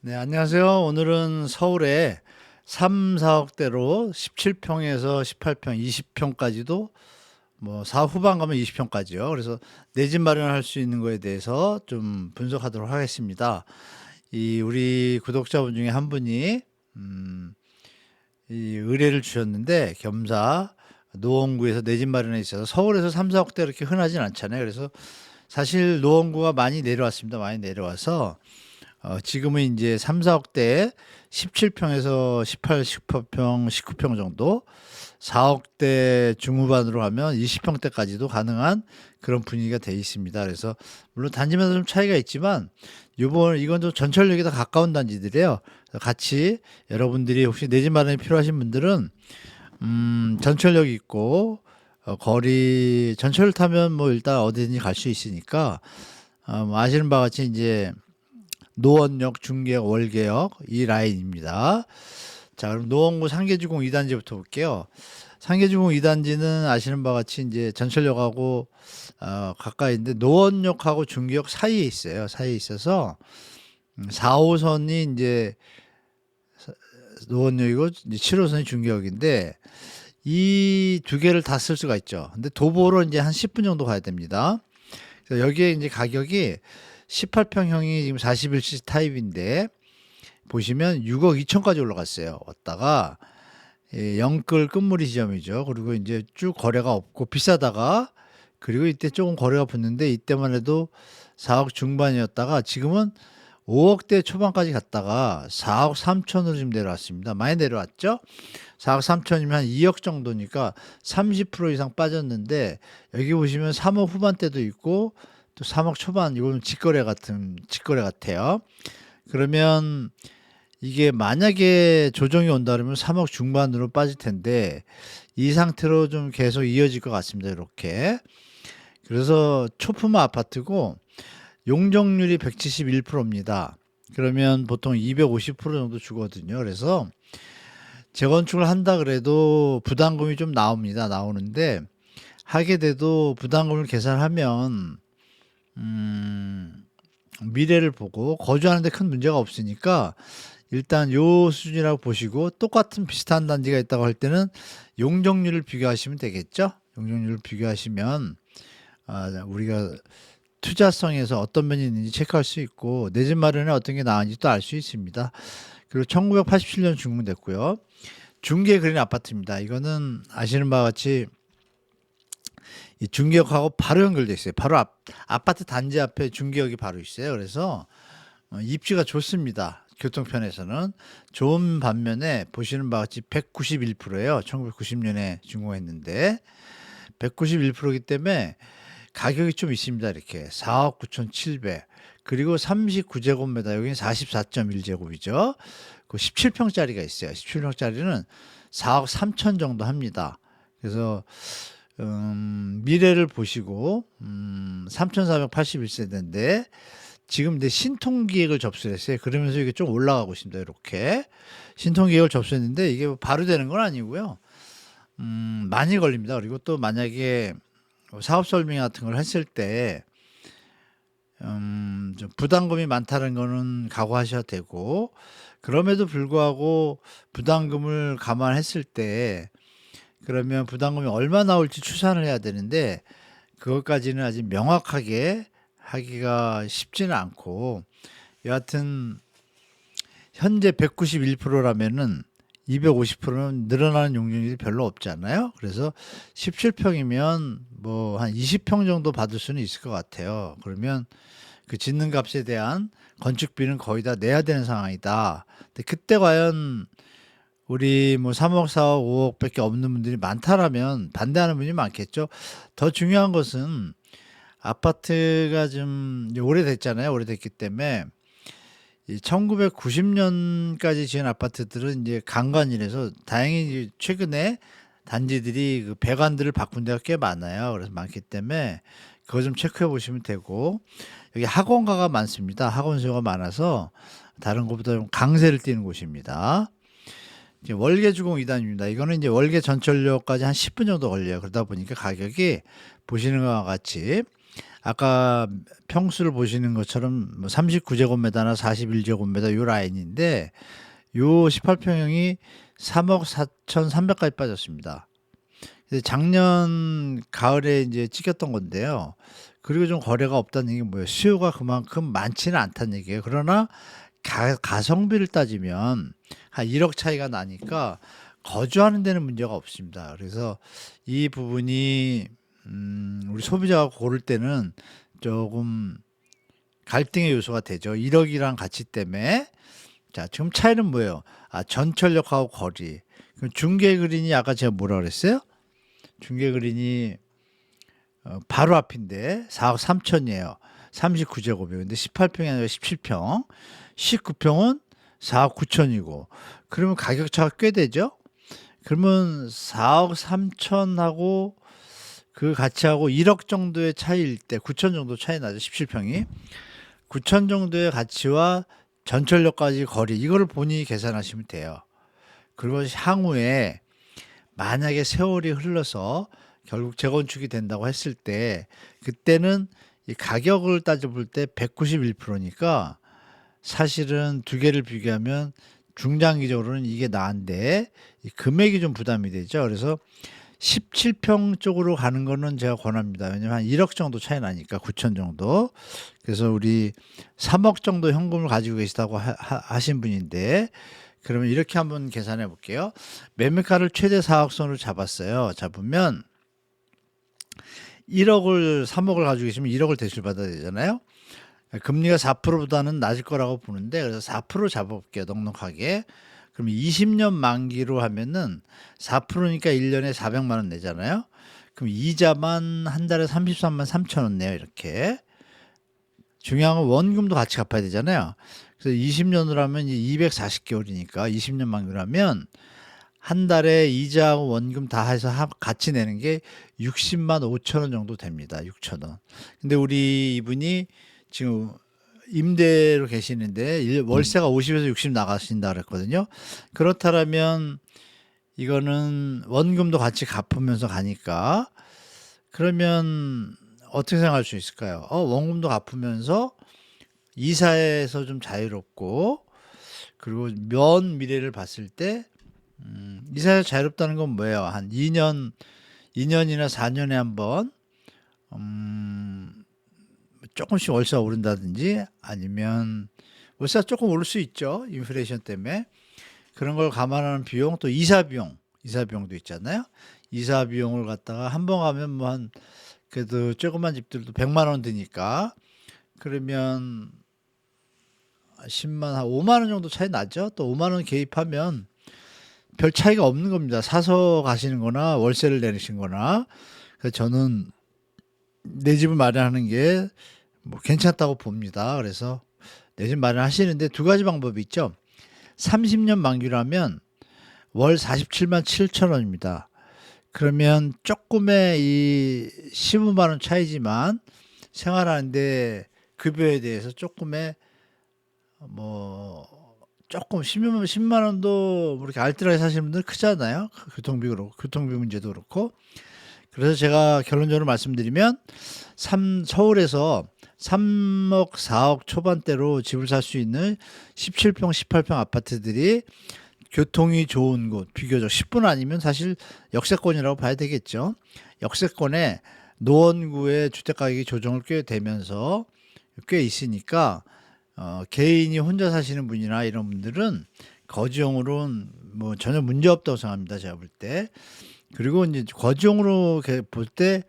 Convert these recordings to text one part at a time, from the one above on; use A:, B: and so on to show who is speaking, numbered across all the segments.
A: 네, 안녕하세요. 오늘은 서울에 3, 4억대로 17평에서 18평, 20평까지도 뭐 4 후반 가면 20평까지요. 그래서 내 집 마련할 수 있는 거에 대해서 좀 분석하도록 하겠습니다. 이 우리 구독자분 중에 한 분이 음, 이 의뢰를 주셨는데 겸사 노원구에서 내 집 마련에 있어서 서울에서 3, 4억대 이렇게 흔하진 않잖아요. 그래서 사실 노원구가 많이 내려왔습니다. 많이 내려와서 지금은 이제 3, 4억대에 17평에서 18, 19평, 19평 정도, 4억대 중후반으로 하면 20평대까지도 가능한 그런 분위기가 돼 있습니다. 그래서 물론 단지마다 좀 차이가 있지만 이건 좀 전철역에 더 가까운 단지들이에요. 그래서 같이 여러분들이 혹시 내 집 마련이 필요하신 분들은 전철역 있고 거리 전철 타면 뭐 일단 어디든지 갈 수 있으니까 뭐 아시는 바와 같이 이제 노원역, 중계역, 월계역 이 라인입니다. 자, 그럼 노원구 상계주공 2단지부터 볼게요. 상계주공 2단지는 아시는 바와 같이 이제 전철역하고 가까이인데 노원역하고 중계역 사이에 있어요. 사이에 있어서 4호선이 이제 노원역이고 이제 7호선이 중계역인데 이 두 개를 다 쓸 수가 있죠. 근데 도보로 이제 한 10분 정도 가야 됩니다. 그래서 여기에 이제 가격이 18평형이 지금 41cc 타입인데 보시면 6억 2천까지 올라갔어요. 왔다가 영끌 끝물이 지점이죠. 그리고 이제 쭉 거래가 없고 비싸다가 그리고 이때 조금 거래가 붙는데 이때만 해도 4억 중반이었다가 지금은 5억대 초반까지 갔다가 4억 3천으로 지금 내려왔습니다. 많이 내려왔죠? 4억 3천이면 한 2억 정도니까 30% 이상 빠졌는데 여기 보시면 3억 후반대도 있고 또 3억 초반 이거는 직거래 같아요. 그러면 이게 만약에 조정이 온다 그러면 3억 중반으로 빠질 텐데 이 상태로 좀 계속 이어질 것 같습니다. 이렇게. 그래서 초품화 아파트고 용적률이 171%입니다. 그러면 보통 250% 정도 주거든요. 그래서 재건축을 한다 그래도 부담금이 좀 나오는데 하게 돼도 부담금을 계산하면 미래를 보고 거주하는데 큰 문제가 없으니까 일단 요 수준이라고 보시고 똑같은 비슷한 단지가 있다고 할 때는 용적률을 비교하시면 되겠죠. 용적률을 비교하시면 우리가 투자성에서 어떤 면이 있는지 체크할 수 있고 내 집 마련에 어떤 게 나은지 또 알 수 있습니다. 그리고 1987년 준공됐고요. 중계 그린 아파트입니다. 이거는 아시는 바와 같이 이 중계역하고 바로 연결돼 있어요. 바로 아파트 단지 앞에 중계역이 바로 있어요. 그래서 입지가 좋습니다. 교통편에서는 좋은 반면에 보시는 바와 같이 191%예요. 1990년에 준공했는데 191%이기 때문에 가격이 좀 있습니다. 이렇게 4억 9,700 그리고 39제곱미터 여기는 44.1제곱이죠. 그 17평짜리가 있어요. 17평짜리는 4억 3천 정도 합니다. 그래서 미래를 보시고 3,481세대인데 지금 내 신통기획을 접수를 했어요. 그러면서 이게 좀 올라가고 있습니다. 이렇게 신통기획을 접수했는데 이게 뭐 바로 되는 건 아니고요. 많이 걸립니다. 그리고 또 만약에 사업 설명 같은 걸 했을 때 좀 부담금이 많다는 거는 각오하셔야 되고 그럼에도 불구하고 부담금을 감안했을 때 그러면 부담금이 얼마 나올지 추산을 해야 되는데 그것까지는 아직 명확하게 하기가 쉽지는 않고 여하튼 현재 191%라면은 250%는 늘어나는 용적률이 별로 없잖아요. 그래서 17평이면 뭐 한 20평 정도 받을 수는 있을 것 같아요. 그러면 그 짓는 값에 대한 건축비는 거의 다 내야 되는 상황이다. 근데 그때 과연 우리 뭐 3억, 4억, 5억밖에 없는 분들이 많다라면 반대하는 분이 많겠죠. 더 중요한 것은 아파트가 좀 오래됐잖아요. 오래됐기 때문에 이 1990년까지 지은 아파트들은 이제 강간이라서 다행히 이제 최근에 단지들이 그 배관들을 바꾼 데가 꽤 많아요. 그래서 많기 때문에 그거 좀 체크해 보시면 되고 여기 학원가가 많습니다. 학원 수요가 많아서 다른 것보다 좀 강세를 띠는 곳입니다. 이제 월계주공 2단입니다. 이거는 이제 월계 전철역까지 한 10분 정도 걸려요. 그러다 보니까 가격이 보시는 것과 같이 아까 평수를 보시는 것처럼 뭐 39제곱미터나 41제곱미터 요 라인인데 요 18평형이 3억 4,300까지 빠졌습니다. 근데 작년 가을에 이제 찍혔던 건데요. 그리고 좀 거래가 없다는 얘기는 뭐예요? 수요가 그만큼 많지는 않다는 얘기예요. 그러나 가성비를 따지면 한 1억 차이가 나니까 거주하는 데는 문제가 없습니다. 그래서 이 부분이 우리 소비자가 고를 때는 조금 갈등의 요소가 되죠. 1억이란 가치 때문에. 자, 지금 차이는 뭐예요? 전철역하고 거리. 그럼 중계 그린이 아까 제가 뭐라 그랬어요? 중계 그린이 바로 앞인데 4억 3천이에요. 39제곱이에요. 근데 18평이 아니라 17평. 19평은 4억 9천이고. 그러면 가격 차가 꽤 되죠? 그러면 4억 3천하고 그 가치하고 1억 정도의 차이일 때 9천 정도 차이 나죠. 17평이. 9천 정도의 가치와 전철역까지 거리 이거를 본인이 계산하시면 돼요. 그리고 향후에 만약에 세월이 흘러서 결국 재건축이 된다고 했을 때 그때는 이 가격을 따져볼 때 191%니까 사실은 두 개를 비교하면 중장기적으로는 이게 나은데 이 금액이 좀 부담이 되죠. 그래서 17평 쪽으로 가는 거는 제가 권합니다. 왜냐면 한 1억 정도 차이 나니까 9천 정도. 그래서 우리 3억 정도 현금을 가지고 계시다고 하신 분인데 그러면 이렇게 한번 계산해 볼게요. 매매가를 최대 4억 선으로 잡았어요. 잡으면 1억을 3억을 가지고 계시면 1억을 대출 받아야 되잖아요. 금리가 4%보다는 낮을 거라고 보는데 그래서 4% 잡아볼게요. 넉넉하게. 그럼 20년 만기로 하면은 4%니까 1년에 400만 원 내잖아요. 그럼 이자만 한 달에 33만 3천 원 내요. 이렇게. 중요한 건 원금도 같이 갚아야 되잖아요. 그래서 20년으로 하면 240개월이니까 20년 만기로 하면 한 달에 이자하고 원금 다 해서 같이 내는 게 60만 5천 원 정도 됩니다. 6천 원. 근데 우리 이분이 지금 임대로 계시는데 월세가 50에서 60 나가신다 그랬거든요. 그렇다면 이거는 원금도 같이 갚으면서 가니까 그러면 어떻게 생각할 수 있을까요? 원금도 갚으면서 이사에서 좀 자유롭고 그리고 먼 미래를 봤을 때 이사에서 자유롭다는 건 뭐예요? 한 2년이나 4년에 한번 조금씩 월세가 오른다든지 아니면 월세가 조금 오를 수 있죠. 인플레이션 때문에. 그런 걸 감안하는 비용 또 이사 비용도 있잖아요. 이사 비용을 갖다가 한 번 가면 뭐 한 그래도 조그만 집들도 100만 원 드니까 그러면 10만 한 5만 원 정도 차이 나죠. 또 5만 원 개입하면 별 차이가 없는 겁니다. 사서 가시는 거나 월세를 내시는 거나. 그래서 저는 내 집을 마련하는 게 뭐 괜찮다고 봅니다. 그래서 내 집 마련하시는데 두 가지 방법이 있죠. 30년 만기라면 월 47만 7천 원입니다. 그러면 조금의 이 15만 원 차이지만 생활하는데 급여에 대해서 조금의 뭐 조금 10만 원도 그렇게 알뜰하게 사시는 분들 크잖아요. 교통비 그렇고 교통비 문제도 그렇고. 그래서 제가 결론적으로 말씀드리면 서울에서 3억 4억 초반대로 집을 살 수 있는 17평 18평 아파트들이 교통이 좋은 곳 비교적 10분 아니면 사실 역세권이라고 봐야 되겠죠. 역세권에 노원구의 주택가격이 조정을 꽤 되면서 꽤 있으니까 개인이 혼자 사시는 분이나 이런 분들은 거주용으로는 뭐 전혀 문제 없다고 생각합니다. 제가 볼 때. 그리고 이제 거주용으로 볼 때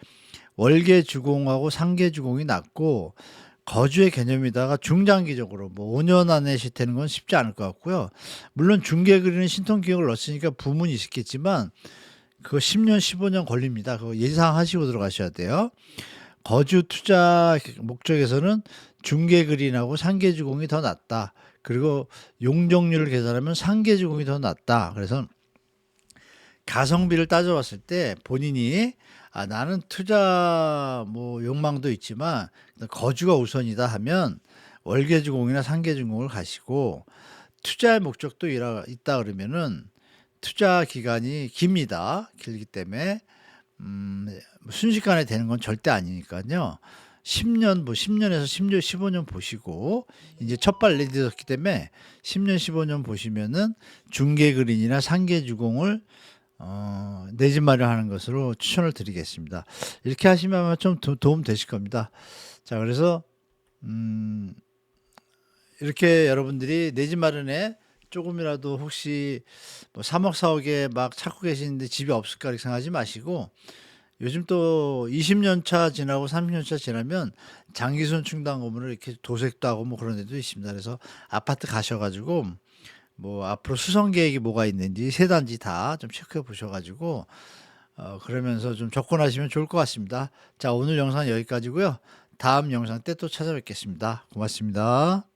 A: 월계 주공하고 상계 주공이 낮고 거주의 개념이다가 중장기적으로 뭐 5년 안에 시되는 건 쉽지 않을 것 같고요. 물론 중개 그리는 신통기획을 넣었으니까 부문이 있겠지만 그거 10년 15년 걸립니다. 그거 예상하시고 들어가셔야 돼요. 거주 투자 목적에서는 중개 그린하고 상계 주공이 더 낫다. 그리고 용적률을 계산하면 상계 주공이 더 낫다. 그래서 가성비를 따져봤을 때 본인이 나는 투자 뭐 욕망도 있지만 거주가 우선이다 하면 월계주공이나 상계주공을 가시고 투자의 목적도 있다 그러면은 투자 기간이 깁니다. 길기 때문에 순식간에 되는 건 절대 아니니까요. 10년 10년에서 15년 보시고 이제 첫발 내딛었기 때문에 10년 15년 보시면은 중개 그린이나 상계 주공을 내 집 마련하는 것으로 추천을 드리겠습니다. 이렇게 하시면 아마 좀 도움 되실 겁니다. 자, 그래서 음 이렇게 여러분들이 내 집 마련에 조금이라도 혹시 뭐 3억 4억에 막 찾고 계시는데 집이 없을까 이렇게 생각하지 마시고, 요즘 또 20년 차 지나고 30년 차 지나면 장기순 충당금으로 이렇게 도색도 하고 뭐 그런 데도 있습니다. 그래서 아파트 가셔 가지고 뭐 앞으로 수선 계획이 뭐가 있는지 세 단지 다 좀 체크해 보셔 가지고 그러면서 좀 접근하시면 좋을 것 같습니다. 자, 오늘 영상은 여기까지고요. 다음 영상 때 또 찾아뵙겠습니다. 고맙습니다.